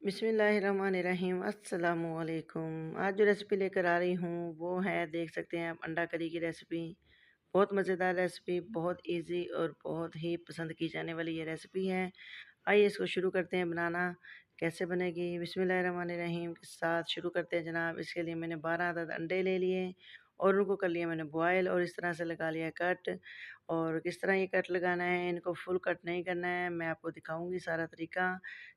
बिस्मिल्लाहिर्रहमानिर्रहीम अस्सलामुअलैकुम। आज जो रेसिपी लेकर आ रही हूँ वो है, देख सकते हैं आप, अंडा करी की रेसिपी। बहुत मज़ेदार रेसिपी, बहुत इजी और बहुत ही पसंद की जाने वाली ये रेसिपी है। आइए इसको शुरू करते हैं बनाना। कैसे बनेगी, बिस्मिल्लाहिर्रहमानिर्रहीम के साथ शुरू करते हैं जनाब। इसके लिए मैंने 12 अदद अंडे ले लिए और उनको कर लिया मैंने बॉयल और इस तरह से लगा लिया कट। और किस तरह ये कट लगाना है, इनको फुल कट नहीं करना है, मैं आपको दिखाऊंगी सारा तरीका।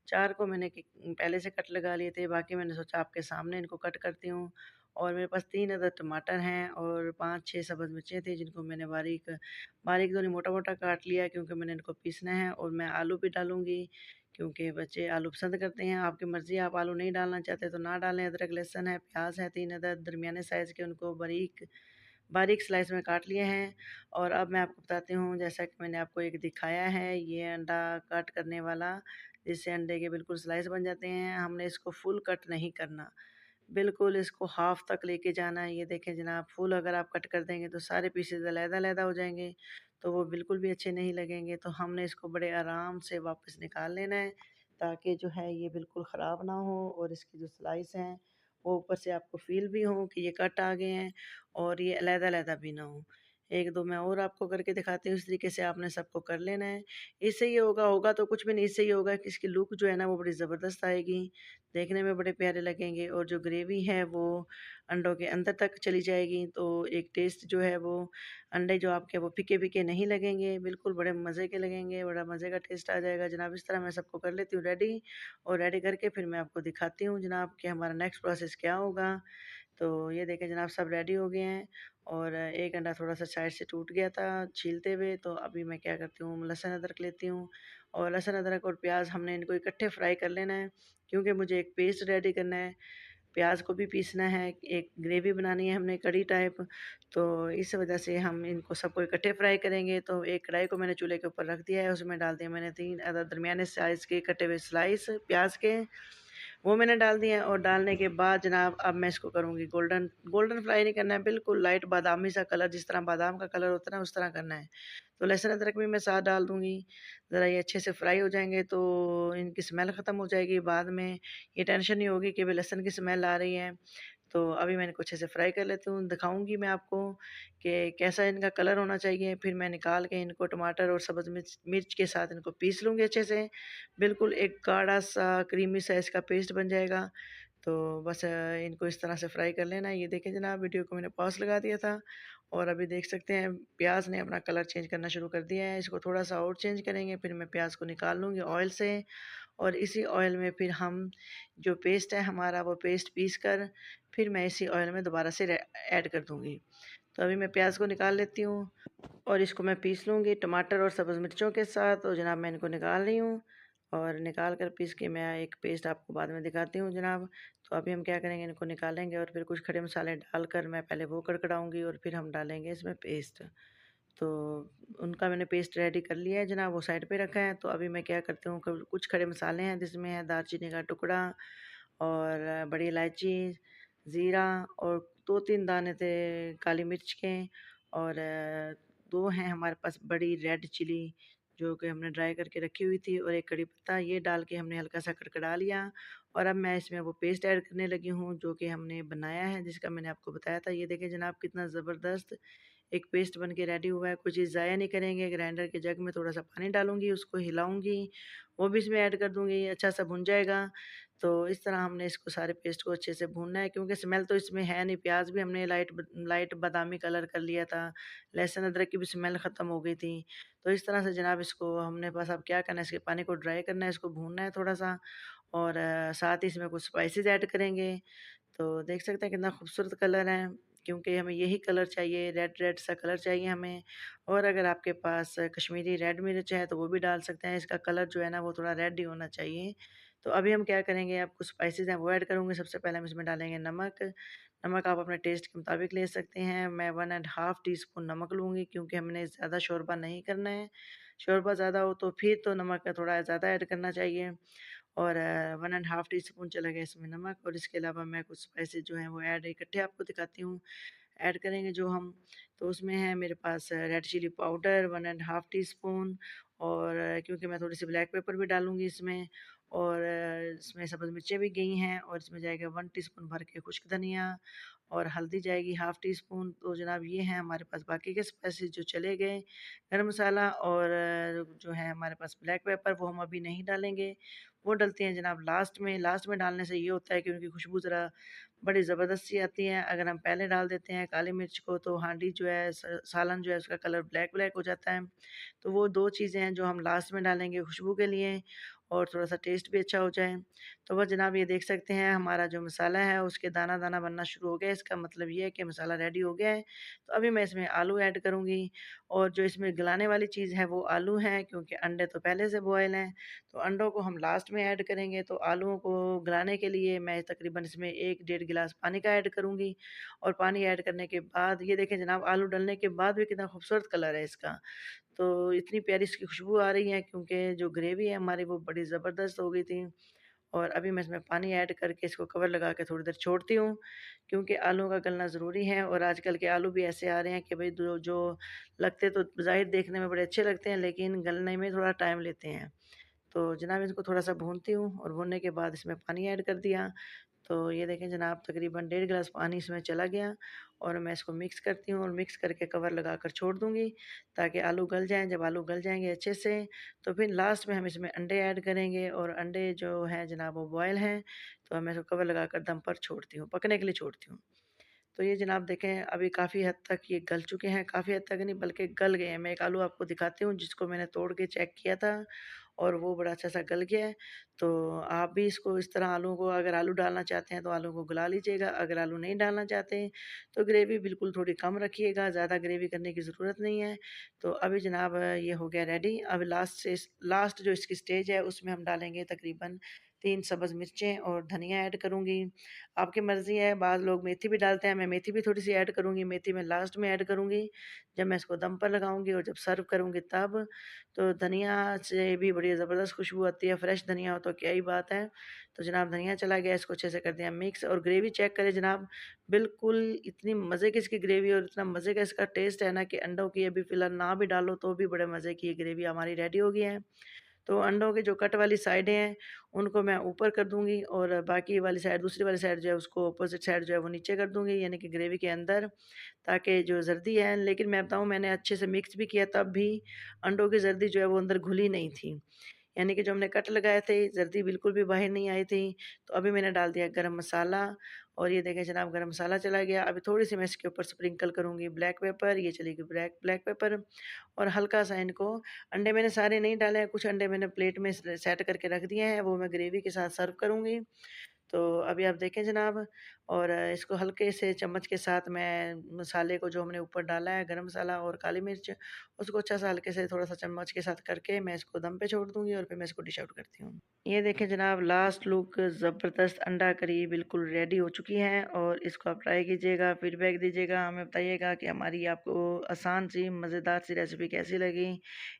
4 को मैंने पहले से कट लगा लिए थे, बाकी मैंने सोचा आपके सामने इनको कट करती हूँ। और मेरे पास 3 अदद टमाटर हैं और 5-6 सब्ज़ मिर्चें थी जिनको मैंने बारीक बारीक तो नहीं, मोटा-मोटा काट लिया क्योंकि मैंने इनको पीसना है। और मैं आलू भी डालूँगी क्योंकि बच्चे आलू पसंद करते हैं। आपकी मर्ज़ी, आप आलू नहीं डालना चाहते तो ना डालें। अदरक, लहसुन है, प्याज है 3 अदद दरमियाने साइज़ के, उनको बारीक बारीक स्लाइस में काट लिए हैं। और अब मैं आपको बताती हूँ, जैसा कि मैंने आपको एक दिखाया है ये अंडा कट करने वाला, जिससे अंडे के बिल्कुल स्लाइस बन जाते हैं। हमने इसको फुल कट नहीं करना, बिल्कुल इसको हाफ़ तक लेके जाना है। ये देखें जनाब, फुल अगर आप कट कर देंगे तो सारे पीसेज़ अलहदा-अलहदा हो जाएँगे, तो वो बिल्कुल भी अच्छे नहीं लगेंगे। तो हमने इसको बड़े आराम से वापस निकाल लेना है, ताकि जो है ये बिल्कुल ख़राब ना हो और इसकी जो स्लाइस हैं, वो ऊपर से आपको फ़ील भी हो कि ये कट आ गए हैं और ये अलहदा-अलहदा भी ना हो। 1-2 मैं और आपको करके दिखाती हूँ, इस तरीके से आपने सबको कर लेना है। इससे ये होगा तो कुछ भी नहीं, इससे ये होगा कि इसकी लुक जो है ना वो बड़ी ज़बरदस्त आएगी, देखने में बड़े प्यारे लगेंगे और जो ग्रेवी है वो अंडों के अंदर तक चली जाएगी। तो एक टेस्ट जो है वो, अंडे जो आपके वो फीके-फीके नहीं लगेंगे, बिल्कुल बड़े मज़े के लगेंगे, बड़ा मज़े का टेस्ट आ जाएगा जनाब। इस तरह मैं सबको कर लेती हूँ रेडी, और रेडी करके फिर मैं आपको दिखाती हूँ जनाब कि हमारा नेक्स्ट प्रोसेस क्या होगा। तो ये देखें जनाब, सब रेडी हो गए हैं और एक अंडा थोड़ा-सा साइड से टूट गया था छीलते हुए। तो अभी मैं क्या करती हूँ, लहसुन अदरक लेती हूँ और लहसुन अदरक और प्याज़ हमने इनको इकट्ठे फ्राई कर लेना है, क्योंकि मुझे एक पेस्ट रेडी करना है। प्याज़ को भी पीसना है, एक ग्रेवी बनानी है हमने कढ़ी टाइप, तो इस वजह से हम इनको सबको इकट्ठे फ्राई करेंगे। तो एक कढ़ाई को मैंने चूल्हे के ऊपर रख दिया है, उसमें डाल दिया मैंने 3 अदद दरमियाने साइज़ के कटे हुए स्लाइस प्याज़ के, वो मैंने डाल दिए हैं। और डालने के बाद जनाब अब मैं इसको करूँगी गोल्डन गोल्डन फ्राई नहीं करना है, बिल्कुल लाइट बादामी सा कलर, जिस तरह बादाम का कलर होता है ना उस तरह करना है। तो लहसुन अदरक भी मैं साथ डाल दूँगी, ज़रा ये अच्छे से फ्राई हो जाएँगे तो इनकी स्मेल ख़त्म हो जाएगी। बाद में ये टेंशन नहीं होगी कि भई लहसुन की स्मेल आ रही है। तो अभी मैं इनको अच्छे से फ्राई कर लेती हूँ, दिखाऊँगी मैं आपको कि कैसा इनका कलर होना चाहिए। फिर मैं निकाल के इनको टमाटर और सब्ज़ मिर्च मिर्च के साथ इनको पीस लूँगी अच्छे से, बिल्कुल एक गाढ़ा-सा क्रीमी सा इसका पेस्ट बन जाएगा। तो बस इनको इस तरह से फ्राई कर लेना है। ये देखें जनाब, वीडियो को मैंने पॉज़ लगा दिया था और अभी देख सकते हैं प्याज़ ने अपना कलर चेंज करना शुरू कर दिया है। इसको थोड़ा-सा और चेंज करेंगे, फिर मैं प्याज़ को निकाल लूँगी ऑयल से और इसी ऑयल में फिर हम जो पेस्ट है हमारा, वो पेस्ट पीस कर फिर मैं इसी ऑयल में दोबारा से ऐड कर दूँगी। तो अभी मैं प्याज़ को निकाल लेती हूँ और इसको मैं पीस लूँगी टमाटर और सब्ज़ मिर्चों के साथ। तो जनाब मैं इनको निकाल रही हूँ और निकाल कर पीस के मैं एक पेस्ट आपको बाद में दिखाती हूँ जनाब। तो अभी हम क्या करेंगे, इनको निकालेंगे और फिर कुछ खड़े मसाले डालकर मैं पहले वो कड़कड़ाऊँगी और फिर हम डालेंगे इसमें पेस्ट। तो उनका मैंने पेस्ट रेडी कर लिया है जनाब, वो साइड पे रखा है। तो अभी मैं क्या करती हूँ, कुछ खड़े मसाले हैं जिसमें है दालचीनी का टुकड़ा और बड़ी इलायची, ज़ीरा और 2-3 दाने थे काली मिर्च के, और 2 हैं हमारे पास बड़ी रेड चिली जो कि हमने ड्राई करके रखी हुई थी, और एक कड़ी पत्ता। ये डाल के हमने हल्का सा कड़कड़ा लिया और अब मैं इसमें वो पेस्ट ऐड करने लगी हूँ जो कि हमने बनाया है, जिसका मैंने आपको बताया था। ये देखें जनाब, कितना ज़बरदस्त एक पेस्ट बन के रेडी हुआ है। कोई चीज़ ज़ाया नहीं करेंगे। ग्राइंडर के जग में थोड़ा-सा पानी डालूँगी, उसको हिलाऊँगी, वो भी इसमें ऐड कर दूँगी, अच्छा सा भुन जाएगा। तो इस तरह हमने इसको सारे पेस्ट को अच्छे से भूनना है, क्योंकि स्मेल तो इसमें है नहीं। प्याज़ भी हमने लाइट बादामी कलर कर लिया था, लहसुन अदरक की भी स्मेल ख़त्म हो गई थी। तो इस तरह से जनाब इसको हमने बस अब क्या करना है, इसके पानी को ड्राई करना है, इसको भूनना है थोड़ा-सा और साथ ही इसमें कुछ स्पाइसेस ऐड करेंगे। तो देख सकते हैं कितना खूबसूरत कलर है, क्योंकि हमें यही कलर चाहिए, रेड रेड सा कलर चाहिए हमें। और अगर आपके पास कश्मीरी रेड मिर्च है तो वो भी डाल सकते हैं, इसका कलर जो है ना वो थोड़ा रेड ही होना चाहिए। तो अभी हम क्या करेंगे, आप कुछ स्पाइसेस हैं वो ऐड करूँगी। सबसे पहले हम इसमें डालेंगे नमक। नमक आप अपने टेस्ट के मुताबिक ले सकते हैं। मैं 1 एंड हाफ़ टी स्पून नमक लूँगी, क्योंकि हमने ज़्यादा शोरबा नहीं करना है। शोरबा ज़्यादा हो तो फिर तो नमक का थोड़ा ज़्यादा ऐड करना चाहिए। और 1 एंड हाफ़ टी स्पून चला गया इसमें नमक, और इसके अलावा मैं कुछ स्पाइसेस जो हैं वो ऐड इकट्ठे आपको दिखाती हूँ। ऐड करेंगे जो हम, तो उसमें है मेरे पास red chilli powder 1 and half teaspoon, और क्योंकि मैं थोड़ी-सी ब्लैक पेपर भी डालूँगी इसमें, और इसमें सब्ज़ मिर्चें भी गई हैं और इसमें जाएगा 1 टीस्पून भर के खुश्क धनिया और हल्दी जाएगी हाफ़ टी स्पून। तो जनाब ये हैं हमारे पास बाकी के स्पाइसेस जो चले गए। गरम मसाला और जो है हमारे पास ब्लैक पेपर वो हम अभी नहीं डालेंगे, वो डलते हैं जनाब लास्ट में। लास्ट में डालने से ये होता है कि उनकी खुशबू ज़रा बड़ी ज़बरदस्त सी आती है। अगर हम पहले डाल देते हैं काली मिर्च को तो हांडी जो है सालन जो है उसका कलर ब्लैक ब्लैक हो जाता है। तो वो 2 चीज़ें हैं जो हम लास्ट में डालेंगे खुशबू के लिए और थोड़ा-सा टेस्ट भी अच्छा हो जाए। तो बस जनाब ये देख सकते हैं हमारा जो मसाला है उसके दाना-दाना बनना शुरू हो गया है। इसका मतलब ये है कि मसाला रेडी हो गया है। तो अभी मैं इसमें आलू ऐड करूँगी और जो इसमें गलाने वाली चीज़ है वो आलू है क्योंकि अंडे तो पहले से बॉयल हैं। तो अंडों को हम लास्ट में ऐड करेंगे। तो आलूओं को गलाने के लिए मैं तकरीबन इसमें 1 डेढ़ गिलास पानी का ऐड करूँगी और पानी ऐड करने के बाद ये देखें जनाब आलू डलने के बाद भी कितना खूबसूरत कलर है इसका। तो इतनी प्यारी इसकी खुशबू आ रही है क्योंकि जो ग्रेवी है हमारी वो बड़ी ज़बरदस्त हो गई थी। और अभी मैं इसमें पानी ऐड करके इसको कवर लगा के थोड़ी देर छोड़ती हूँ क्योंकि आलू का गलना ज़रूरी है और आजकल के आलू भी ऐसे आ रहे हैं कि भाई जो जो लगते तो ज़ाहिर देखने में बड़े अच्छे लगते हैं लेकिन गलने में थोड़ा टाइम लेते हैं। तो जनाब इसको थोड़ा-सा भूनती हूँ और भूनने के बाद इसमें पानी ऐड कर दिया। तो ये देखें जनाब तकरीबन डेढ़ गिलास पानी इसमें चला गया और मैं इसको मिक्स करती हूँ और मिक्स करके कवर लगाकर छोड़ दूँगी ताकि आलू गल जाएँ। जब आलू गल जाएँगे अच्छे से तो फिर लास्ट में हम इसमें अंडे ऐड करेंगे और अंडे जो हैं जनाब वो बॉयल हैं, तो मैं इसको कवर लगाकर दम पर छोड़ती हूँ, पकने के लिए छोड़ती हूँ। तो ये जनाब देखें अभी काफ़ी हद तक ये गल चुके हैं, काफ़ी हद तक नहीं बल्कि गल गए हैं। मैं एक आलू आपको दिखाती हूँ जिसको मैंने तोड़ के चेक किया था और वो बड़ा अच्छा-सा गल गया है। तो आप भी इसको इस तरह आलू को अगर आलू डालना चाहते हैं तो आलू को गला लीजिएगा, अगर आलू नहीं डालना चाहते तो ग्रेवी बिल्कुल थोड़ी कम रखिएगा, ज़्यादा ग्रेवी करने की ज़रूरत नहीं है। तो अभी जनाब ये हो गया रेडी। अब लास्ट जो इसकी स्टेज है उसमें हम डालेंगे तकरीबन 3 सब्ज़ मिर्चें और धनिया ऐड करूँगी। आपकी मर्ज़ी है, बाज़ लोग मेथी भी डालते हैं, मैं मेथी भी थोड़ी-सी ऐड करूँगी, मेथी मैं लास्ट में ऐड करूँगी, जब मैं इसको दम पर लगाऊँगी और जब सर्व करूँगी तब। तो धनिया से भी बड़ी ज़बरदस्त खुशबू आती है, फ्रेश धनिया हो तो क्या ही बात है। तो जनाब धनिया चला गया, इसको अच्छे से कर दिया मिक्स और ग्रेवी चेक करें जनाब, बिल्कुल इतनी मज़े की इसकी ग्रेवी और इतना मज़े का इसका टेस्ट है ना कि अंडों की अभी फ़िलहाल ना भी डालो तो भी बड़े मज़े की ये ग्रेवी हमारी रेडी हो गई है। तो अंडों की जो कट वाली साइडें हैं, उनको मैं ऊपर कर दूँगी और बाकी वाली साइड दूसरी वाली साइड जो है उसको अपोज़िट साइड जो है वो नीचे कर दूँगी यानी कि ग्रेवी के अंदर, ताकि जो ज़र्दी है लेकिन मैं बताऊँ मैंने अच्छे से मिक्स भी किया तब भी अंडों की ज़र्दी जो है वो अंदर घुली नहीं थी। यानी कि जो हमने कट लगाए थे, ज़र्दी बिल्कुल भी बाहर नहीं आई थी। तो अभी मैंने डाल दिया गरम मसाला और ये देखें जनाब गरम मसाला चला गया। अभी थोड़ी-सी मैं इसके ऊपर स्प्रिंकल करूँगी ब्लैक पेपर, ये चली गई ब्लैक ब्लैक पेपर और हल्का-सा इनको अंडे मैंने सारे नहीं डाले हैं, कुछ अंडे मैंने प्लेट में सेट करके रख दिए हैं, वो मैं ग्रेवी के साथ सर्व करूँगी। तो अभी आप देखें जनाब और इसको हल्के से चम्मच के साथ मैं मसाले को जो हमने ऊपर डाला है गरम मसाला और काली मिर्च, उसको अच्छा-सा हल्के से थोड़ा-सा चम्मच के साथ करके मैं इसको दम पे छोड़ दूँगी और फिर मैं इसको डिश आउट करती हूँ। ये देखें जनाब लास्ट लुक ज़बरदस्त अंडा करी बिल्कुल रेडी हो चुकी है और इसको आप ट्राई कीजिएगा, फीडबैक दीजिएगा, हमें बताइएगा कि हमारी आपको आसान सी मज़ेदार सी रेसिपी कैसी लगी।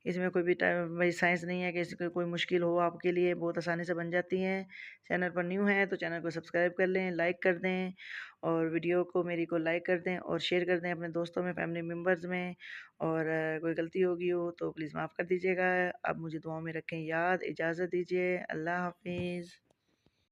इसमें कोई भी वही साइंस नहीं है कि इसमें कोई मुश्किल हो आपके लिए, बहुत आसानी से बन जाती हैं। चैनल पर न्यू हैं तो चैनल को सब्सक्राइब कर लें, लाइक कर दें और वीडियो को मेरी को लाइक कर दें और शेयर कर दें अपने दोस्तों में, फैमिली मेम्बर्स में और कोई गलती होगी हो तो प्लीज़ माफ़ कर दीजिएगा। आप मुझे दुआओं में रखें याद। इजाज़त दीजिए। अल्लाह हाफ़िज़।